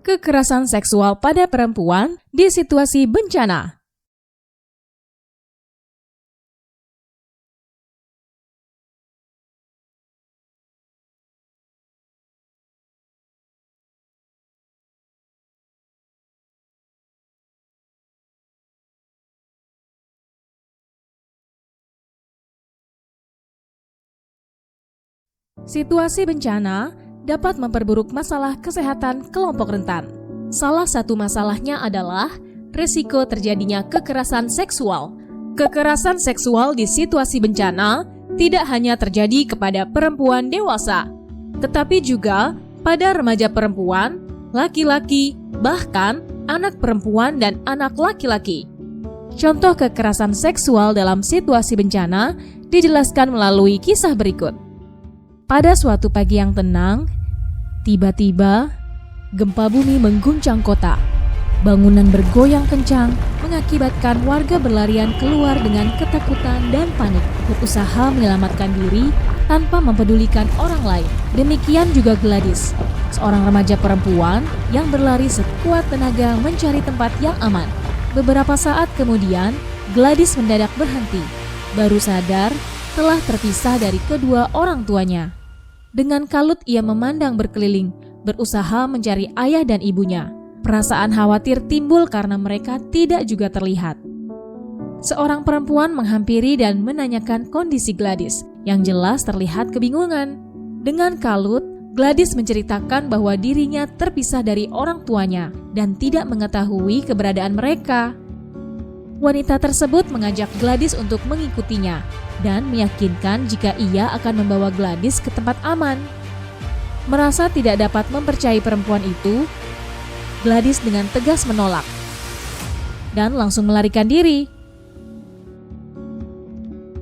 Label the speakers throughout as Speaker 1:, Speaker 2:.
Speaker 1: kekerasan seksual pada perempuan di situasi bencana. Situasi bencana dapat memperburuk masalah kesehatan kelompok rentan. Salah satu masalahnya adalah risiko terjadinya kekerasan seksual. Kekerasan seksual di situasi bencana tidak hanya terjadi kepada perempuan dewasa, tetapi juga pada remaja perempuan, laki-laki, bahkan anak perempuan dan anak laki-laki. Contoh kekerasan seksual dalam situasi bencana dijelaskan melalui kisah berikut. Pada suatu pagi yang tenang, tiba-tiba gempa bumi mengguncang kota. Bangunan bergoyang kencang mengakibatkan warga berlarian keluar dengan ketakutan dan panik, berusaha menyelamatkan diri tanpa mempedulikan orang lain. Demikian juga Gladys, seorang remaja perempuan yang berlari sekuat tenaga mencari tempat yang aman. Beberapa saat kemudian, Gladys mendadak berhenti, baru sadar telah terpisah dari kedua orang tuanya. Dengan kalut ia memandang berkeliling, berusaha mencari ayah dan ibunya. Perasaan khawatir timbul karena mereka tidak juga terlihat. Seorang perempuan menghampiri dan menanyakan kondisi Gladys, yang jelas terlihat kebingungan. Dengan kalut, Gladys menceritakan bahwa dirinya terpisah dari orang tuanya dan tidak mengetahui keberadaan mereka. Wanita tersebut mengajak Gladys untuk mengikutinya dan meyakinkan jika ia akan membawa Gladys ke tempat aman. Merasa tidak dapat mempercayai perempuan itu, Gladys dengan tegas menolak dan langsung melarikan diri.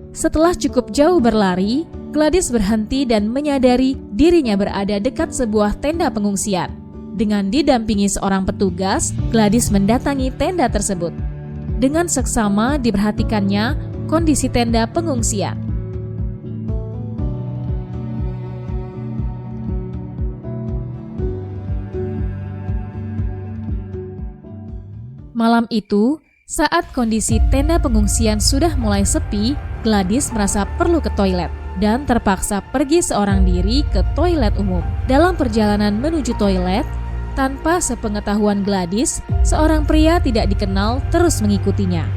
Speaker 1: Setelah cukup jauh berlari, Gladys berhenti dan menyadari dirinya berada dekat sebuah tenda pengungsian. Dengan didampingi seorang petugas, Gladys mendatangi tenda tersebut. Dengan seksama diperhatikannya kondisi tenda pengungsian. Malam itu, saat kondisi tenda pengungsian sudah mulai sepi, Gladys merasa perlu ke toilet dan terpaksa pergi seorang diri ke toilet umum. Dalam perjalanan menuju toilet, tanpa sepengetahuan Gladys, seorang pria tidak dikenal terus mengikutinya.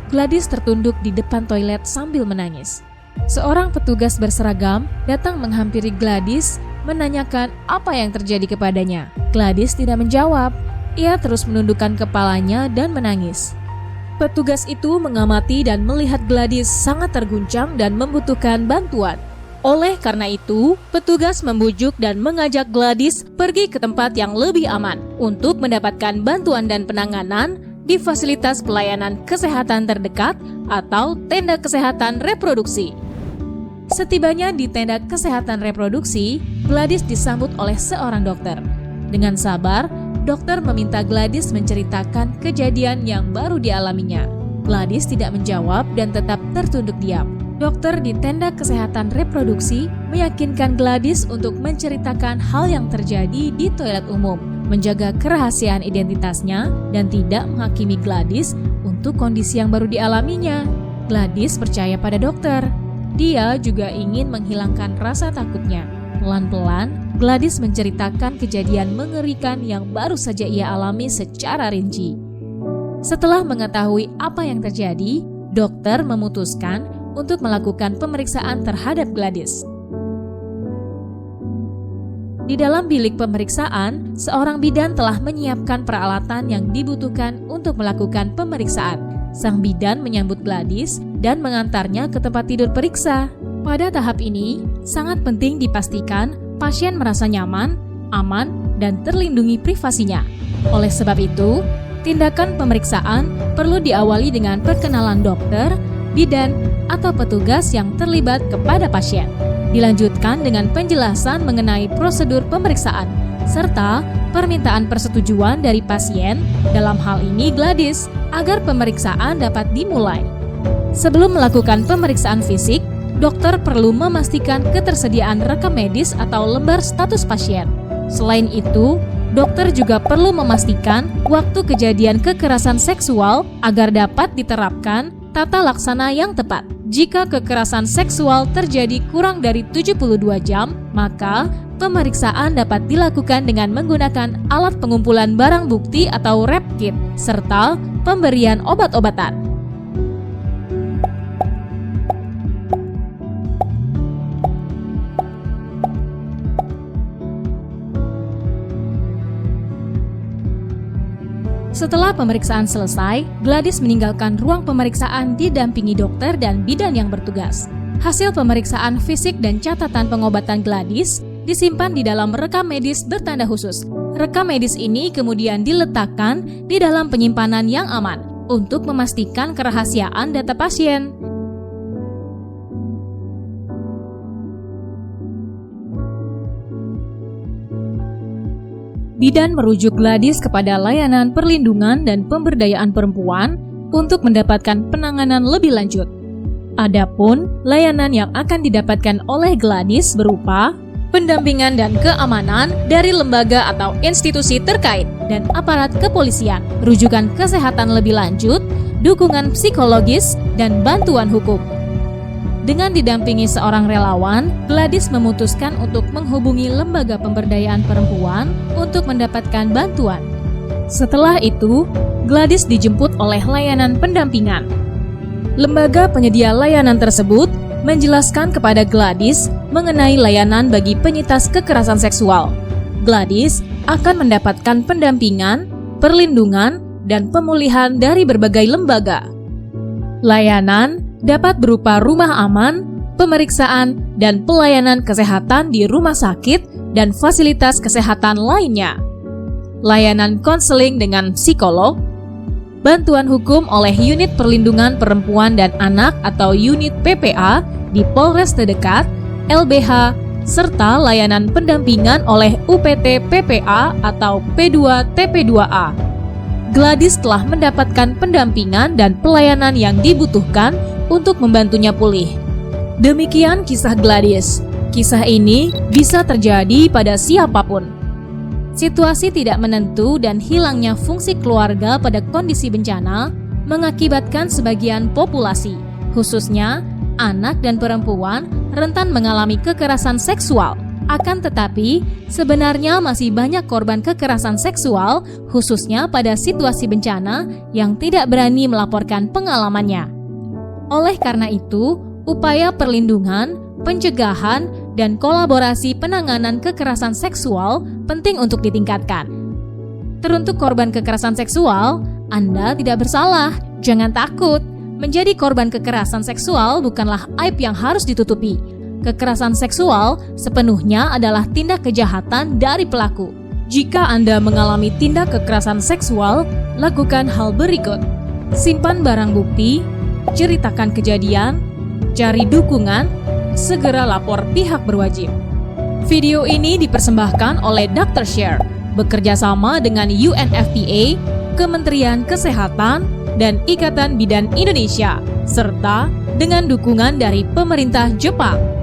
Speaker 1: Gladys tertunduk di depan toilet sambil menangis. Seorang petugas berseragam datang menghampiri Gladys, menanyakan apa yang terjadi kepadanya. Gladys tidak menjawab. Ia terus menundukkan kepalanya dan menangis. Petugas itu mengamati dan melihat Gladys sangat terguncang dan membutuhkan bantuan. Oleh karena itu, petugas membujuk dan mengajak Gladys pergi ke tempat yang lebih aman untuk mendapatkan bantuan dan penanganan di fasilitas pelayanan kesehatan terdekat atau tenda kesehatan reproduksi. Setibanya di tenda kesehatan reproduksi, Gladys disambut oleh seorang dokter. Dengan sabar, dokter meminta Gladys menceritakan kejadian yang baru dialaminya. Gladys tidak menjawab dan tetap tertunduk diam. Dokter di tenda kesehatan reproduksi meyakinkan Gladys untuk menceritakan hal yang terjadi di toilet umum, menjaga kerahasiaan identitasnya, dan tidak menghakimi Gladys untuk kondisi yang baru dialaminya. Gladys percaya pada dokter. Dia juga ingin menghilangkan rasa takutnya. Pelan-pelan, Gladys menceritakan kejadian mengerikan yang baru saja ia alami secara rinci. Setelah mengetahui apa yang terjadi, dokter memutuskan untuk melakukan pemeriksaan terhadap Gladys. Di dalam bilik pemeriksaan, seorang bidan telah menyiapkan peralatan yang dibutuhkan untuk melakukan pemeriksaan. Sang bidan menyambut Gladys dan mengantarnya ke tempat tidur periksa. Pada tahap ini, sangat penting dipastikan pasien merasa nyaman, aman, dan terlindungi privasinya. Oleh sebab itu, tindakan pemeriksaan perlu diawali dengan perkenalan dokter, bidan, atau petugas yang terlibat kepada pasien. Dilanjutkan dengan penjelasan mengenai prosedur pemeriksaan, serta permintaan persetujuan dari pasien, dalam hal ini Gladys, agar pemeriksaan dapat dimulai. Sebelum melakukan pemeriksaan fisik, dokter perlu memastikan ketersediaan rekam medis atau lembar status pasien. Selain itu, dokter juga perlu memastikan waktu kejadian kekerasan seksual agar dapat diterapkan tata laksana yang tepat. Jika kekerasan seksual terjadi kurang dari 72 jam, maka pemeriksaan dapat dilakukan dengan menggunakan alat pengumpulan barang bukti atau rap kit, serta pemberian obat-obatan. Setelah pemeriksaan selesai, Gladys meninggalkan ruang pemeriksaan didampingi dokter dan bidan yang bertugas. Hasil pemeriksaan fisik dan catatan pengobatan Gladys disimpan di dalam rekam medis bertanda khusus. Rekam medis ini kemudian diletakkan di dalam penyimpanan yang aman untuk memastikan kerahasiaan data pasien. Bidan merujuk Gladys kepada layanan perlindungan dan pemberdayaan perempuan untuk mendapatkan penanganan lebih lanjut. Adapun layanan yang akan didapatkan oleh Gladys berupa pendampingan dan keamanan dari lembaga atau institusi terkait dan aparat kepolisian, rujukan kesehatan lebih lanjut, dukungan psikologis, dan bantuan hukum. Dengan didampingi seorang relawan, Gladys memutuskan untuk menghubungi lembaga pemberdayaan perempuan untuk mendapatkan bantuan. Setelah itu, Gladys dijemput oleh layanan pendampingan. Lembaga penyedia layanan tersebut menjelaskan kepada Gladys mengenai layanan bagi penyintas kekerasan seksual. Gladys akan mendapatkan pendampingan, perlindungan, dan pemulihan dari berbagai lembaga. Layanan dapat berupa rumah aman, pemeriksaan, dan pelayanan kesehatan di rumah sakit dan fasilitas kesehatan lainnya. Layanan konseling dengan psikolog, bantuan hukum oleh Unit Perlindungan Perempuan dan Anak atau Unit PPA di Polres terdekat, LBH, serta layanan pendampingan oleh UPT PPA atau P2TP2A. Gladys telah mendapatkan pendampingan dan pelayanan yang dibutuhkan untuk membantunya pulih. Demikian kisah Gladys. Kisah ini bisa terjadi pada siapapun. Situasi tidak menentu dan hilangnya fungsi keluarga pada kondisi bencana mengakibatkan sebagian populasi, khususnya anak dan perempuan, rentan mengalami kekerasan seksual. Akan tetapi, sebenarnya masih banyak korban kekerasan seksual, khususnya pada situasi bencana, yang tidak berani melaporkan pengalamannya. Oleh karena itu, upaya perlindungan, pencegahan, dan kolaborasi penanganan kekerasan seksual penting untuk ditingkatkan. Teruntuk korban kekerasan seksual, Anda tidak bersalah, jangan takut. Menjadi korban kekerasan seksual bukanlah aib yang harus ditutupi. Kekerasan seksual sepenuhnya adalah tindak kejahatan dari pelaku. Jika Anda mengalami tindak kekerasan seksual, lakukan hal berikut. Simpan barang bukti, ceritakan kejadian, cari dukungan, segera lapor pihak berwajib. Video ini dipersembahkan oleh Dr. Share, bekerja sama dengan UNFPA, Kementerian Kesehatan, dan Ikatan Bidan Indonesia, serta dengan dukungan dari pemerintah Jepang.